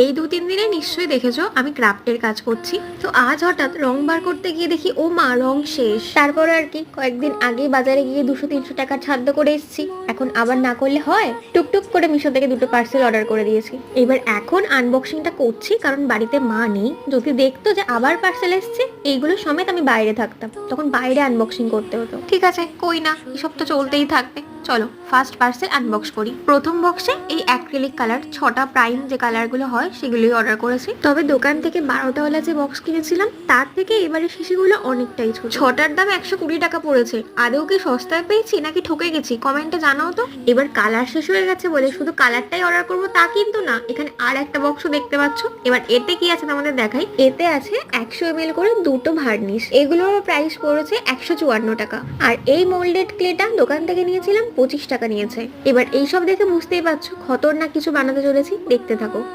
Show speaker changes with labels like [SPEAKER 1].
[SPEAKER 1] এই 2-3 দিনে নিশ্চয়ই দেখেছো আমি ক্রাফটের কাজ করছি। তো আজ হঠাৎ রং বার করতে গিয়ে দেখি ও মা রং শেষ। তারপরে আর কি কয়েকদিন আগে বাজারে গিয়ে 200-300 টাকার ছাদ্য করে এসেছি। এখন আবার না করলে হয়? টুকটুক করে মিশো থেকে 2টো পার্সেল অর্ডার করে দিয়েছি। এবার এখন আনবক্সিংটা করছি, কারণ বাড়িতে মা নেই। যদি দেখতো যে আবার পার্সেল এসছে, এইগুলো সমেত আমি বাইরে থাকতাম, তখন বাইরে আনবক্সিং করতে হতো। ঠিক আছে, কই না, এসব তো চলতেই থাকবে। চলো ফার্স্ট পার্সেল আনবক্স করি। প্রথম বক্সে এই অ্যাক্রিলিক কালার 6টা প্রাইম যে কালারগুলো হয় সেগুলোই অর্ডার করেছি। তবে দোকান থেকে 12টাওয়ালা যে বক্স কিনেছিলাম তার থেকে এবারে শিশিগুলো অনেকটাই ছোট। 6টার দাম 120 টাকা পড়েছে। আদৌ কি সস্তায় পেয়েছি নাকি ঠকে গেছি, কমেন্টে জানাও তো। এবার কালার শেষ হয়ে গেছে বলে শুধু কালারটাই অর্ডার করবো তা কিন্তু না, এখানে আর একটা বক্সও দেখতে পাচ্ছ। এবার এতে কি আছে তোমাদের দেখাই। এতে আছে 100 ml করে 2টো ভার্নিশ, এগুলোর প্রাইস পড়েছে 154 টাকা। আর এই মোল্ডেড ক্লেটা দোকান থেকে নিয়েছিলাম 25 টাকা নিয়েছে। এবার এইসব দেখে বুঝতেই পারছো খতরনাক কিছু বানাতে চলেছি, দেখতে থাকো।